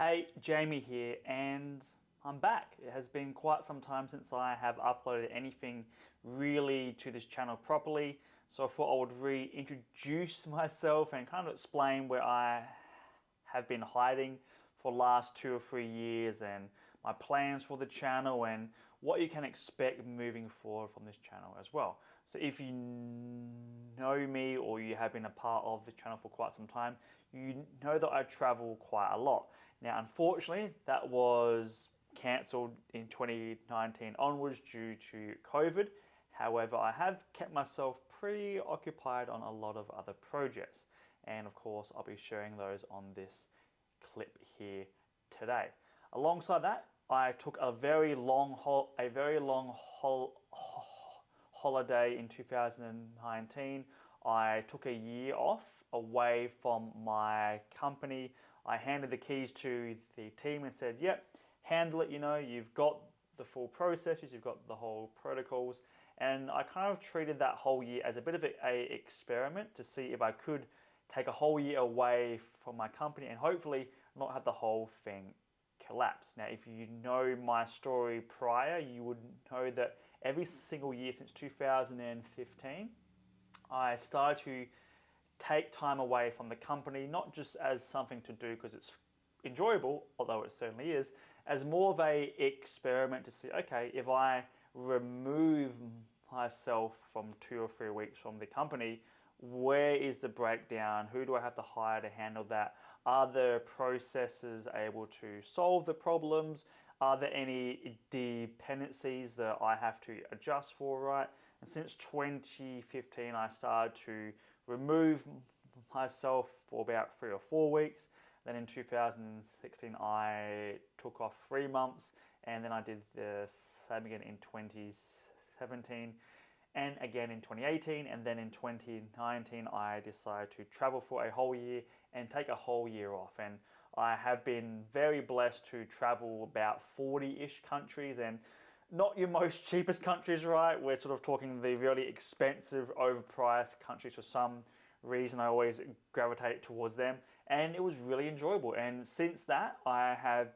Hey, Jamie here, and I'm back. It has been quite some time since I have uploaded anything really to this channel properly, so I thought I would reintroduce myself and kind of explain where I have been hiding for the last 2 or 3 years and my plans for the channel and what you can expect moving forward from this channel as well. So if you know me or you have been a part of the channel for quite some time, you know that I travel quite a lot. Now, unfortunately, that was cancelled in 2019 onwards due to COVID. However, I have kept myself pretty occupied on a lot of other projects. And of course, I'll be sharing those on this clip here today. Alongside that, I took a very long holiday in 2019. I took a year off away from my company. I handed the keys to the team and said, yep, handle it, you've got the full processes, you've got the whole protocols. And I kind of treated that whole year as a bit of an experiment to see if I could take a whole year away from my company and hopefully not have the whole thing collapse. Now, if you know my story prior, you would know that every single year since 2015, I started to take time away from the company, not just as something to do because it's enjoyable, although it certainly is, as more of a experiment to see, okay, if I remove myself from 2 or 3 weeks from the company, where is the breakdown? Who do I have to hire to handle that? Are the processes able to solve the problems? Are there any dependencies that I have to adjust for, right? And since 2015, I started to remove myself for about 3 or 4 weeks. Then in 2016, I took off 3 months, and then I did the same again in 2017, and again in 2018, and then in 2019, I decided to travel for a whole year and take a whole year off. And I have been very blessed to travel about 40-ish countries, and not your most cheapest countries, right? We're sort of talking the really expensive, overpriced countries. For some reason, I always gravitate towards them, and it was really enjoyable. And since that, I have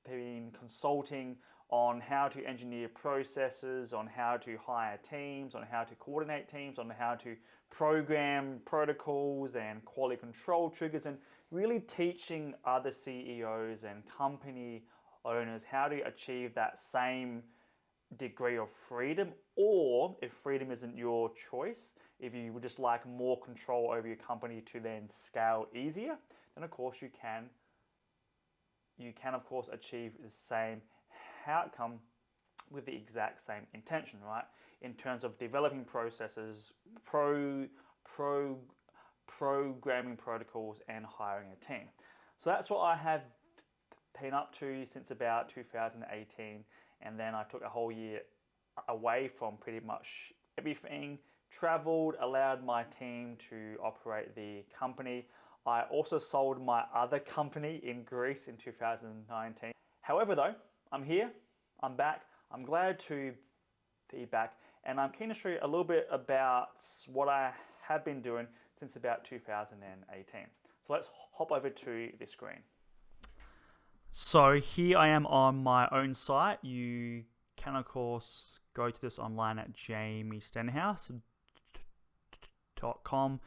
been consulting on how to engineer processes, on how to hire teams, on how to coordinate teams, on how to program protocols and quality control triggers, and really teaching other CEOs and company owners how to achieve that same degree of freedom, or if freedom isn't your choice, if you would just like more control over your company to then scale easier, then of course you can of course achieve the same outcome with the exact same intention, right? In terms of developing processes, programming protocols, and hiring a team. So that's what I have been up to since about 2018. And then I took a whole year away from pretty much everything, traveled, allowed my team to operate the company. I also sold my other company in Greece in 2019. However though, I'm here, I'm back, I'm glad to be back, and I'm keen to show you a little bit about what I have been doing since about 2018. So let's hop over to the screen. So here I am on my own site. You can of course go to this online at jamiestenhouse.com,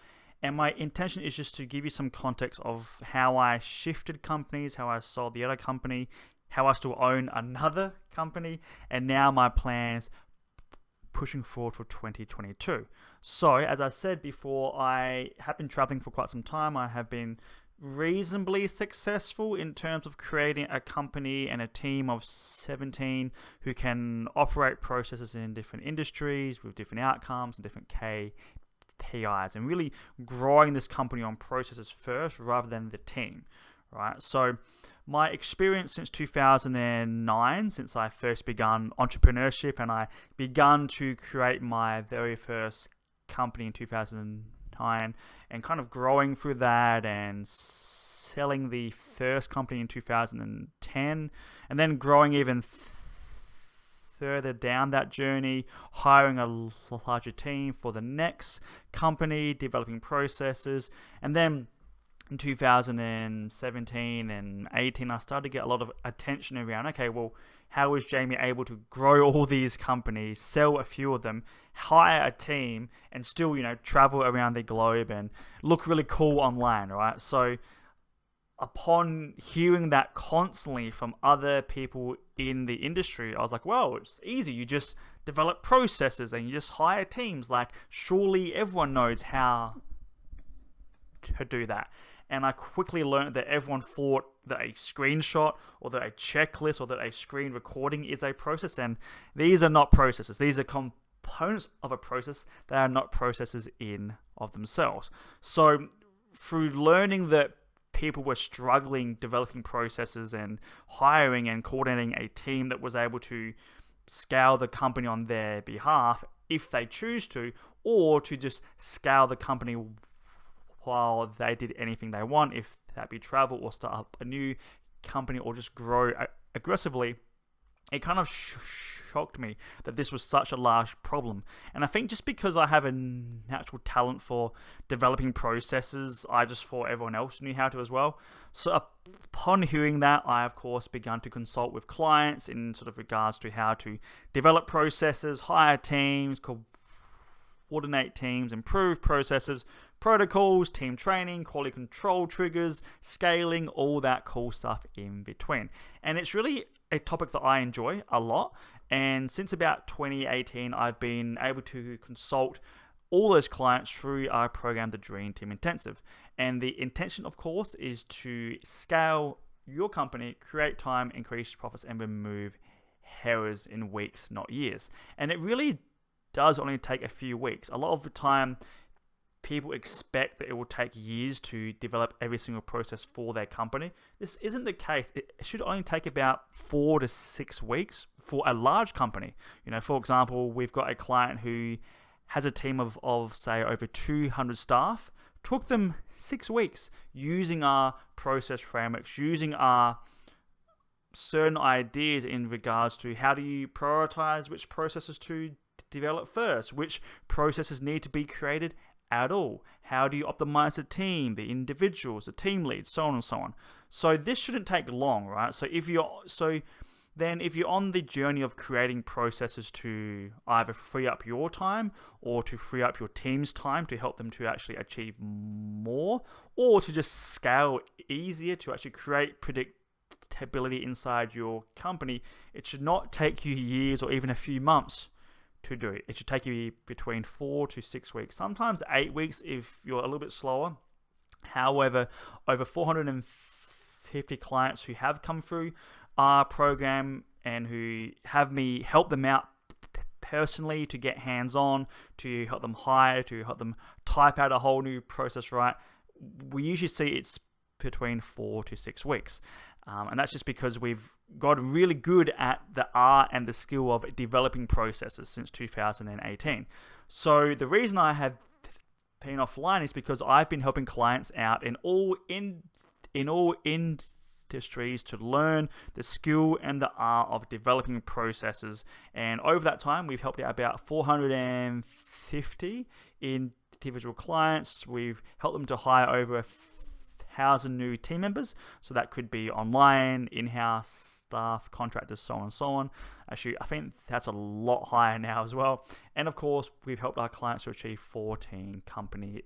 and my intention is just to give you some context of how I shifted companies, how I sold the other company, how I still own another company, and now my plans pushing forward for 2022. So as I said before, I have been traveling for quite some time. I have been reasonably successful in terms of creating a company and a team of 17 who can operate processes in different industries with different outcomes and different KPIs, and really growing this company on processes first rather than the team, right? So my experience since 2009, since I first begun entrepreneurship and I begun to create my very first company in 2009, and kind of growing through that and selling the first company in 2010, and then growing even further down that journey, hiring a larger team for the next company, developing processes, and then in 2017 and 18, I started to get a lot of attention around, okay, well, how is Jamie able to grow all these companies, sell a few of them, hire a team, and still, travel around the globe and look really cool online, right? So upon hearing that constantly from other people in the industry, I was like, well, it's easy. You just develop processes and you just hire teams. Like, surely everyone knows how to do that. And I quickly learned that everyone thought that a screenshot or that a checklist or that a screen recording is a process. And these are not processes. These are components of a process. They are not processes in of themselves. So through learning that people were struggling developing processes and hiring and coordinating a team that was able to scale the company on their behalf if they choose to, or to just scale the company while they did anything they want, if that be travel or start up a new company or just grow aggressively, it kind of shocked me that this was such a large problem. And I think just because I have a natural talent for developing processes, I just thought everyone else knew how to as well. So upon hearing that, I of course began to consult with clients in sort of regards to how to develop processes, hire teams, coordinate teams, improve processes, protocols, team training, quality control triggers, scaling, all that cool stuff in between. And it's really a topic that I enjoy a lot. And since about 2018, I've been able to consult all those clients through our program, the Dream Team Intensive. And the intention, of course, is to scale your company, create time, increase profits, and remove errors in weeks, not years. And it really does only take a few weeks. A lot of the time, people expect that it will take years to develop every single process for their company. This isn't the case. It should only take about 4 to 6 weeks for a large company. For example, we've got a client who has a team of say over 200 staff. Took them 6 weeks using our process frameworks, using our certain ideas in regards to how do you prioritize which processes to develop first, which processes need to be created at all, how do you optimize the team, the individuals, the team leads, so on and so on. So this shouldn't take long, right? So if you're on the journey of creating processes to either free up your time or to free up your team's time to help them to actually achieve more, or to just scale easier to actually create predictability inside your company, it should not take you years or even a few months to do it. It should take you between 4 to 6 weeks, sometimes 8 weeks if you're a little bit slower. However, over 450 clients who have come through our program and who have me help them out personally to get hands-on, to help them hire, to help them type out a whole new process, right? We usually see it's between 4 to 6 weeks. And that's just because we've got really good at the art and the skill of developing processes since 2018. So the reason I have been offline is because I've been helping clients out in all industries to learn the skill and the art of developing processes. And over that time, we've helped out about 450 individual clients. We've helped them to hire over 1,000 new team members. So that could be online, in-house staff, contractors, so on and so on. Actually, I think that's a lot higher now as well. And of course, we've helped our clients to achieve 14 company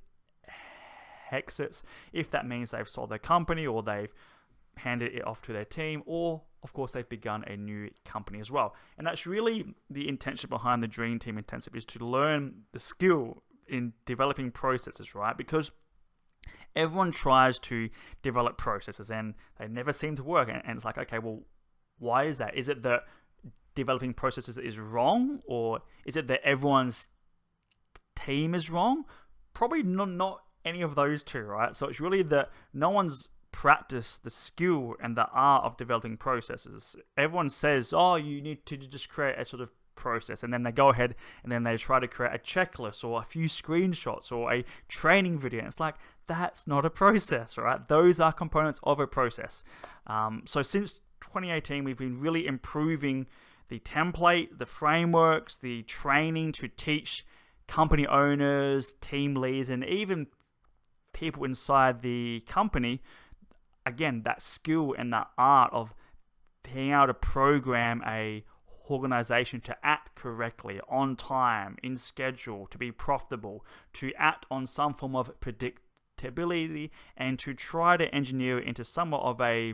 exits. If that means they've sold their company or they've handed it off to their team, or of course they've begun a new company as well. And that's really the intention behind the Dream Team Intensive, is to learn the skill in developing processes, right? Because everyone tries to develop processes and they never seem to work. And it's like, okay, well, why is that? Is it that developing processes is wrong? Or is it that everyone's team is wrong? Probably not any of those two, right? So it's really that no one's practiced the skill and the art of developing processes. Everyone says, oh, you need to just create a sort of process, and then they go ahead and then they try to create a checklist or a few screenshots or a training video. And it's like, that's not a process, right? Those are components of a process. So since 2018, we've been really improving the template, the frameworks, the training to teach company owners, team leads, and even people inside the company, again, that skill and that art of being able to program a organization to act correctly, on time, in schedule, to be profitable, to act on some form of predictability, and to try to engineer it into somewhat of an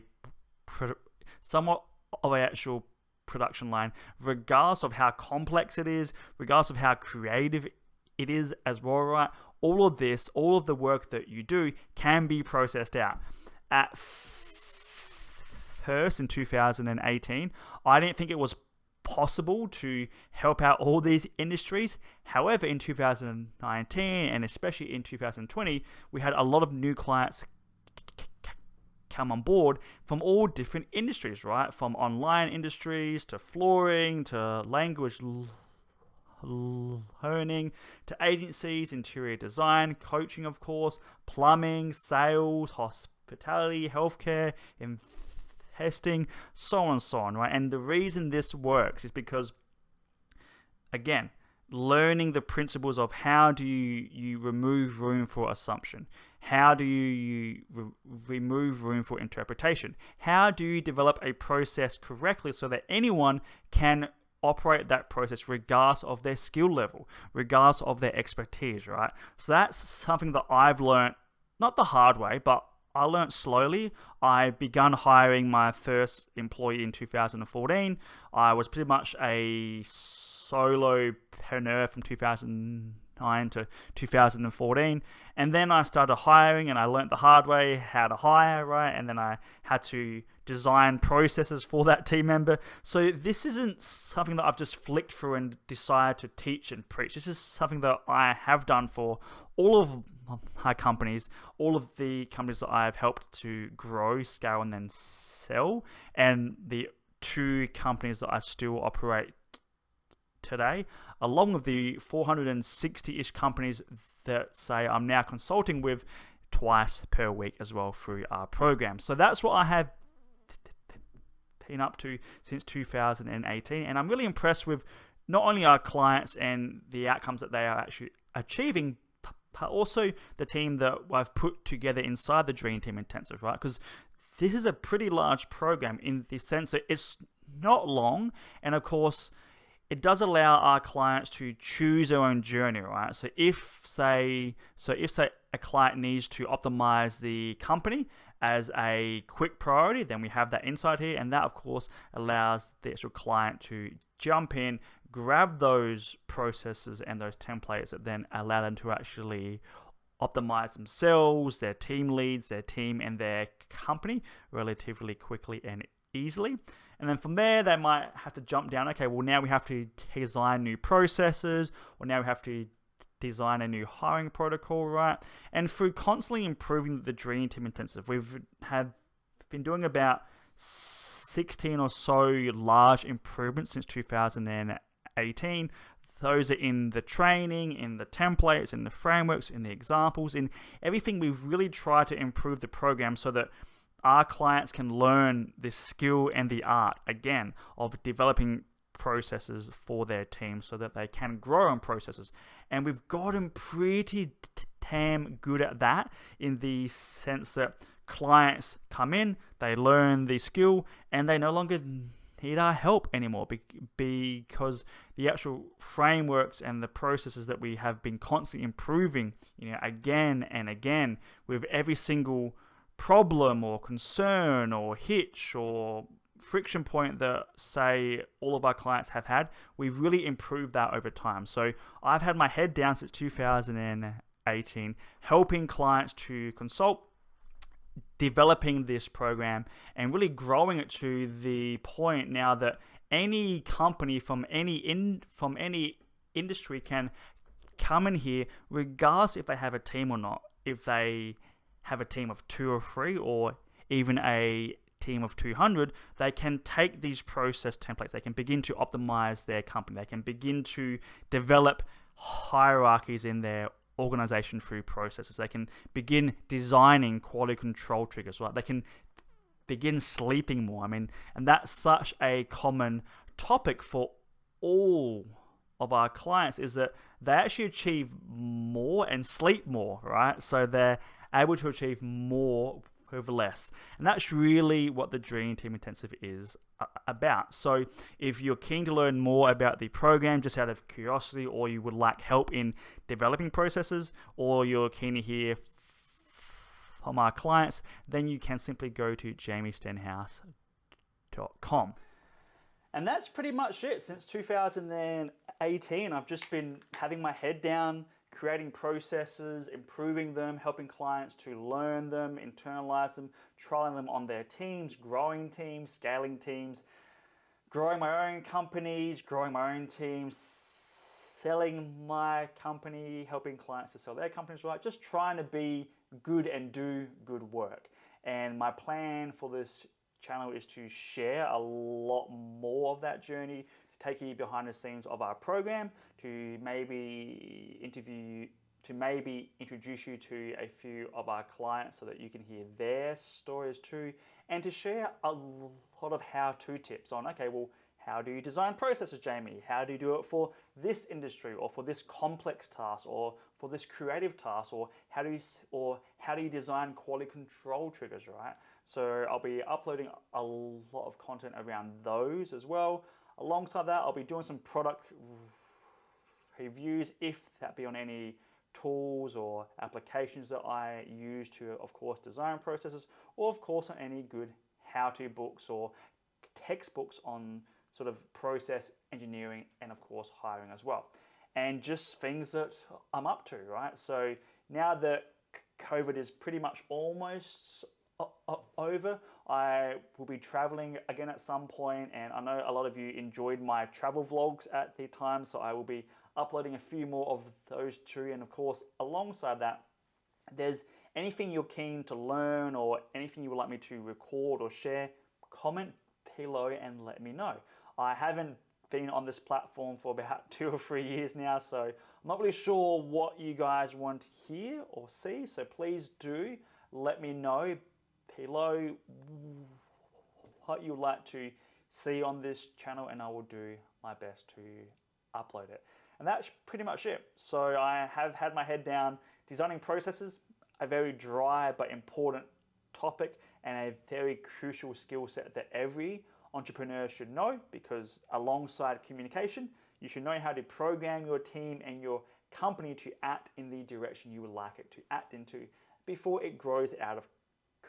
actual production line, regardless of how complex it is, regardless of how creative it is as well, right? All of this, all of the work that you do can be processed out. At first, in 2018, I didn't think it was possible to help out all these industries. However, in 2019 and especially in 2020, we had a lot of new clients come on board from all different industries, right? From online industries to flooring to language learning to agencies, interior design, coaching, of course, plumbing, sales, hospitality, healthcare, investing, so on and so on, right? And the reason this works is because, again, learning the principles of how do you remove room for assumption, how do you remove room for interpretation, how do you develop a process correctly so that anyone can operate that process regardless of their skill level, regardless of their expertise, right? So that's something that I've learned, not the hard way, but I learned slowly. I began hiring my first employee in 2014. I was pretty much a solopreneur from 2009 to 2014. And then I started hiring and I learned the hard way how to hire, right? And then I had to design processes for that team member. So this isn't something that I've just flicked through and decided to teach and preach. This is something that I have done for all of my companies, all of the companies that I've helped to grow, scale, and then sell, and the 2 companies that I still operate today, along with the 460-ish companies that say I'm now consulting with twice per week as well through our program. So that's what I have been up to since 2018, and I'm really impressed with not only our clients and the outcomes that they are actually achieving, but also the team that I've put together inside the Dream Team Intensive, right? Because this is a pretty large program in the sense that it's not long, and of course, it does allow our clients to choose their own journey, right? So if say a client needs to optimize the company as a quick priority, then we have that insight here, and that of course allows the actual client to jump in, grab those processes and those templates that then allow them to actually optimize themselves, their team leads, their team, and their company relatively quickly and easily. And then from there, they might have to jump down. Okay, well, now we have to design new processes, or now we have to design a new hiring protocol, right? And through constantly improving the Dream Team Intensive, we've been doing about 16 or so large improvements since 2018. Those are in the training, in the templates, in the frameworks, in the examples, in everything. We've really tried to improve the program so that our clients can learn this skill and the art, again, of developing processes for their team so that they can grow on processes. And we've gotten pretty damn good at that, in the sense that clients come in, they learn the skill, and they no longer need our help anymore, because the actual frameworks and the processes that we have been constantly improving, again and again, with every single problem or concern or hitch or friction point that, say, all of our clients have had, we've really improved that over time. So I've had my head down since 2018, helping clients to consult, developing this program, and really growing it to the point now that any company from any industry can come in here, regardless if they have a team or not. If they have a team of 2 or 3, or even a team of 200, they can take these process templates, they can begin to optimize their company, they can begin to develop hierarchies in their organization through processes, they can begin designing quality control triggers, right? They can begin sleeping more. And that's such a common topic for all of our clients, is that they actually achieve more and sleep more, right? So they're able to achieve more with less. And that's really what the Dream Team Intensive is about. So if you're keen to learn more about the program just out of curiosity, or you would like help in developing processes, or you're keen to hear from our clients, then you can simply go to jamiestenhouse.com. And that's pretty much it. Since 2018, I've just been having my head down, creating processes, improving them, helping clients to learn them, internalize them, trialing them on their teams, growing teams, scaling teams, growing my own companies, growing my own teams, selling my company, helping clients to sell their companies, right? Just trying to be good and do good work. And my plan for this channel is to share a lot more of that journey, to take you behind the scenes of our program, to maybe introduce you to a few of our clients so that you can hear their stories too, and to share a lot of how-to tips on, okay, well, how do you design processes, Jamie? How do you do it for this industry, or for this complex task, or for this creative task, or how do you design quality control triggers, right? So I'll be uploading a lot of content around those as well. Alongside that, I'll be doing some product reviews, if that be on any tools or applications that I use to, of course, design processes, or of course on any good how-to books or textbooks on sort of process engineering, and of course hiring as well. And just things that I'm up to, right? So now that COVID is pretty much almost over, I will be traveling again at some point, and I know a lot of you enjoyed my travel vlogs at the time, so I will be uploading a few more of those too. And of course, alongside that, if there's anything you're keen to learn or anything you would like me to record or share, comment below and let me know. I haven't been on this platform for about 2 or 3 years now, so I'm not really sure what you guys want to hear or see, so please do let me know below what you'd like to see on this channel, and I will do my best to upload it. And that's pretty much it. So I have had my head down designing processes, a very dry but important topic, and a very crucial skill set that every entrepreneur should know, because alongside communication, you should know how to program your team and your company to act in the direction you would like it to act into before it grows out of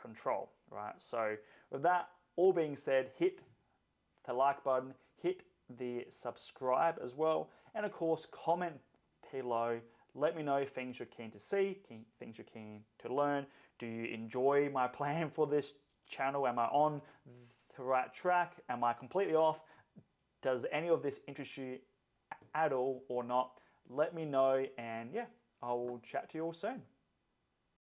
control, right? So with that all being said, hit the like button, hit the subscribe as well, and of course comment below. Let me know things you're keen to see, things you're keen to learn. Do you enjoy my plan for this channel? Am I on the right track? Am I completely off? Does any of this interest you at all or not? Let me know, and yeah, I will chat to you all soon.